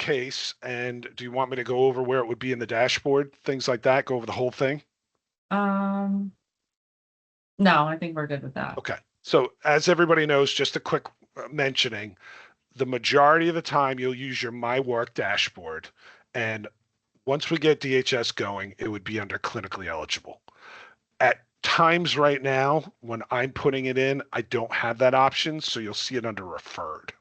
case, and do you want me to go over where it would be in the dashboard, things like that, go over the whole thing? Um, no, I think we're good with that. Okay. So as everybody knows, just a quick mentioning, the majority of the time you'll use your My Work dashboard. And once we get DHS going, it would be under clinically eligible. At times right now, when I'm putting it in, I don't have that option. So you'll see it under referred,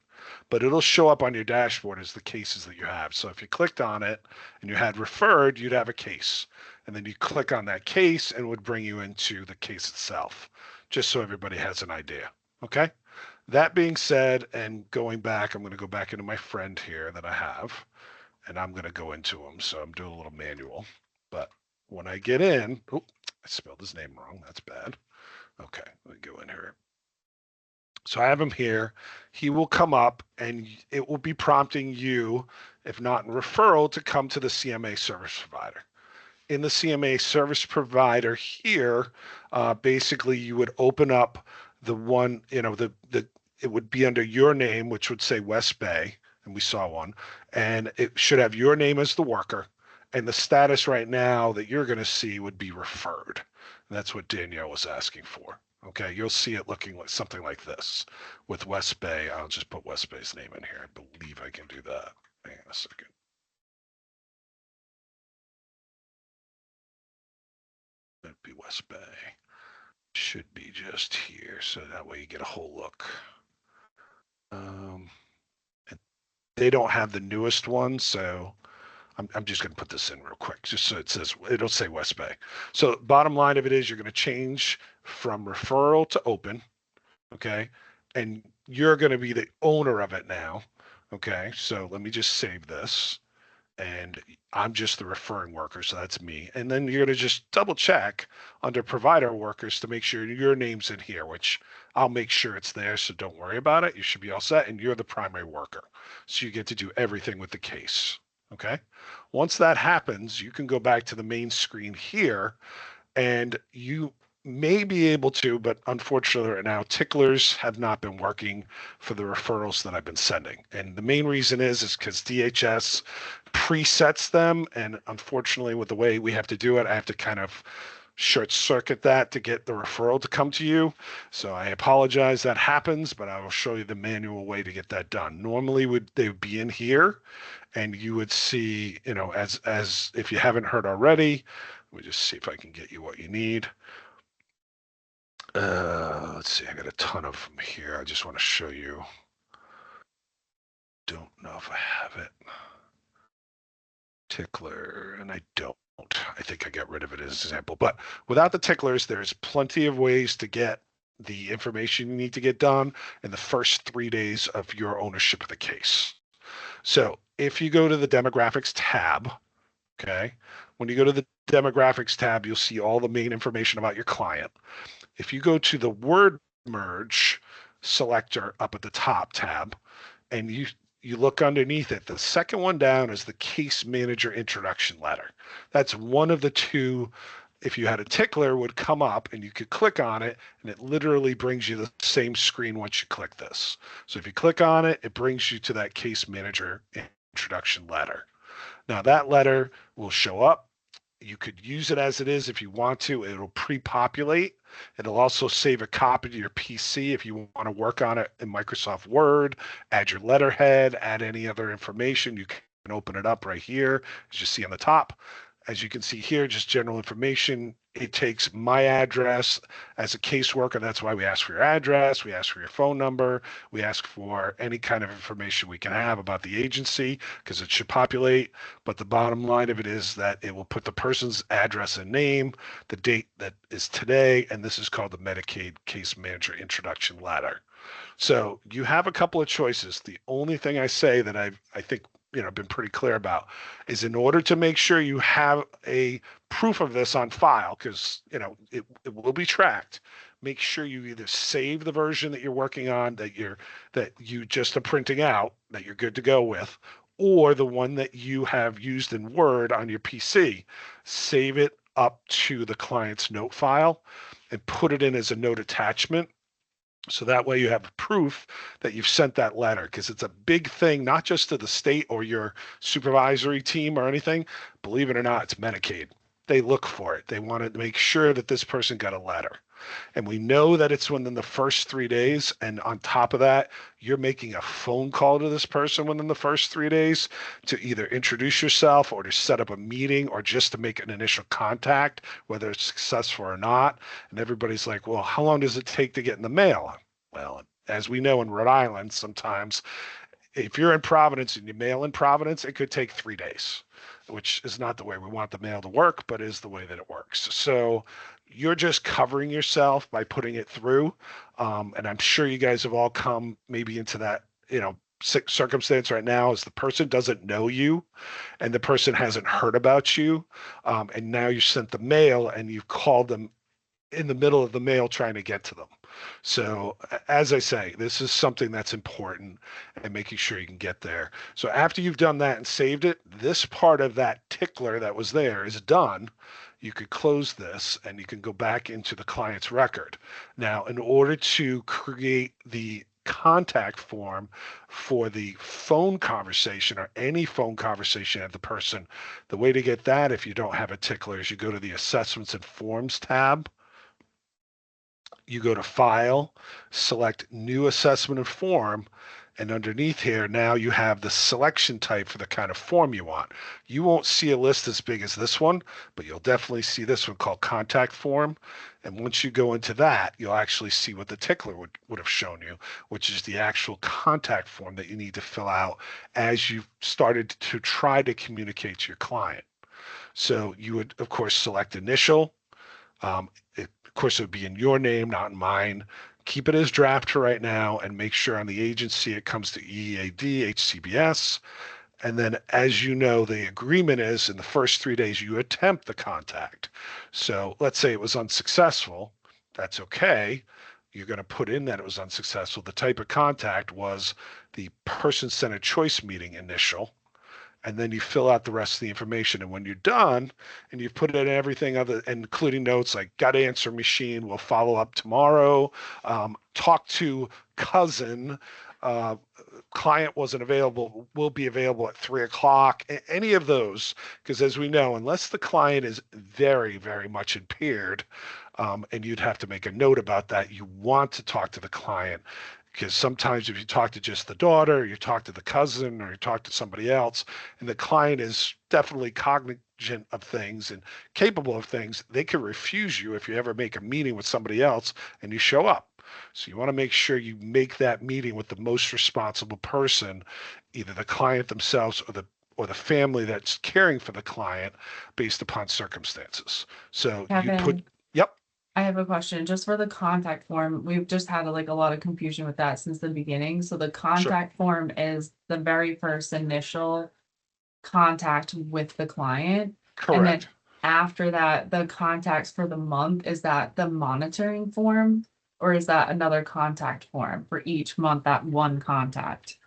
but it'll show up on your dashboard as the cases that you have. So if you clicked on it and you had referred, you'd have a case. And then you click on that case and it would bring you into the case itself, just so everybody has an idea. Okay. That being said, and going back, I'm going to go back into my friend here that I have, and I'm going to go into him. So I'm doing a little manual. But when I get in, oh, I spelled his name wrong. That's bad. Okay, let me go in here. So I have him here. He will come up and it will be prompting you, if not in referral, to come to the CMA service provider. In the CMA service provider here, basically you would open up the one, it would be under your name, which would say West Bay, and we saw one, and it should have your name as the worker, and the status right now that you're going to see would be referred. And that's what Danielle was asking for. Okay, you'll see it looking like something like this with West Bay. I'll just put West Bay's name in here. I believe I can do that. Hang on a second. That'd be West Bay. Should be just here, so that way you get a whole look. They don't have the newest one, so I'm just going to put this in real quick, just so it says, it'll say West Bay. So bottom line of it is you're going to change from referral to open, okay? And you're going to be the owner of it now, okay? So let me just save this. And I'm just the referring worker, so that's me. And then you're going to just double check under provider workers to make sure your name's in here, which I'll make sure it's there, so don't worry about it. You should be all set, and you're the primary worker. So you get to do everything with the case, okay? Once that happens, you can go back to the main screen here, and you may be able to, but unfortunately right now, ticklers have not been working for the referrals that I've been sending. And the main reason is because DHS presets them. And unfortunately, with the way we have to do it, I have to kind of short circuit that to get the referral to come to you. So I apologize that happens, but I will show you the manual way to get that done. Normally they would be in here and you would see, as if you haven't heard already, let me just see if I can get you what you need. Let's see, I got a ton of them here. I just want to show you. Don't know if I have it. Tickler, and I don't. I think I got rid of it as an example. But without the ticklers, there's plenty of ways to get the information you need to get done in the first 3 days of your ownership of the case. So if you go to the demographics tab, okay, when you go to the demographics tab, you'll see all the main information about your client. If you go to the word merge selector up at the top tab and you look underneath it, the second one down is the case manager introduction letter. That's one of the two. If you had a tickler, would come up and you could click on it and it literally brings you the same screen once you click this. So if you click on it, it brings you to that case manager introduction letter. Now that letter will show up. You could use it as it is if you want to. It'll pre-populate. It'll also save a copy to your PC if you want to work on it in Microsoft Word, add your letterhead, add any other information. You can open it up right here, as you see on the top. As you can see here, just general information. It takes my address as a caseworker. That's why we ask for your address. We ask for your phone number. We ask for any kind of information we can have about the agency because it should populate. But the bottom line of it is that it will put the person's address and name, the date that is today, and this is called the Medicaid Case Manager Introduction Letter. So you have a couple of choices. The only thing I say that I think been pretty clear about is in order to make sure you have a proof of this on file, because it will be tracked, make sure you either save the version that you're working on that you just are printing out that you're good to go with, or the one that you have used in Word on your PC, save it up to the client's note file and put it in as a note attachment So that way you have proof that you've sent that letter, because it's a big thing, not just to the state or your supervisory team or anything. Believe it or not, it's Medicaid. They look for it. They want to make sure that this person got a letter. And we know that it's within the first 3 days. And on top of that, you're making a phone call to this person within the first 3 days to either introduce yourself or to set up a meeting or just to make an initial contact, whether it's successful or not. And everybody's like, well, how long does it take to get in the mail? Well, as we know in Rhode Island, sometimes if you're in Providence and you mail in Providence, it could take 3 days, which is not the way we want the mail to work, but is the way that it works. So you're just covering yourself by putting it through. And I'm sure you guys have all come maybe into that, circumstance right now is the person doesn't know you and the person hasn't heard about you. And now you sent the mail and you've called them in the middle of the mail trying to get to them. So as I say, this is something that's important and making sure you can get there. So after you've done that and saved it, this part of that tickler that was there is done. You could close this and you can go back into the client's record. Now, in order to create the contact form for the phone conversation or any phone conversation at the person, the way to get that if you don't have a tickler is you go to the assessments and forms tab, you go to File, select New Assessment and Form, and underneath here, now you have the selection type for the kind of form you want. You won't see a list as big as this one, but you'll definitely see this one called Contact Form. And once you go into that, you'll actually see what the tickler would have shown you, which is the actual contact form that you need to fill out as you've started to try to communicate to your client. So you would, of course, select Initial. Of course, it would be in your name, not in mine. Keep it as draft for right now and make sure on the agency it comes to EAD, HCBS. And then, as you know, the agreement is in the first 3 days you attempt the contact. So let's say it was unsuccessful. That's okay. You're going to put in that it was unsuccessful. The type of contact was the person-centered choice meeting initial, and then you fill out the rest of the information. And when you're done and you've put in everything other, including notes like got answer machine, will follow up tomorrow, talk to cousin, uh, client wasn't available, will be available at 3 o'clock, any of those, because as we know, unless the client is very, very much impaired, and you'd have to make a note about that, you want to talk to the client, because sometimes if you talk to just the daughter, or you talk to the cousin, or you talk to somebody else, and the client is definitely cognizant of things and capable of things, they can refuse you if you ever make a meeting with somebody else and you show up. So you want to make sure you make that meeting with the most responsible person, either the client themselves or the family that's caring for the client based upon circumstances. So you put, Kevin, yep, I have a question just for the contact form. We've just had like a lot of confusion with that since the beginning. So the sure, contact form is the very first initial contact with the client. And then correct. after that, the contacts for the month, is that the monitoring form? Or is that another contact form for each month, that one contact?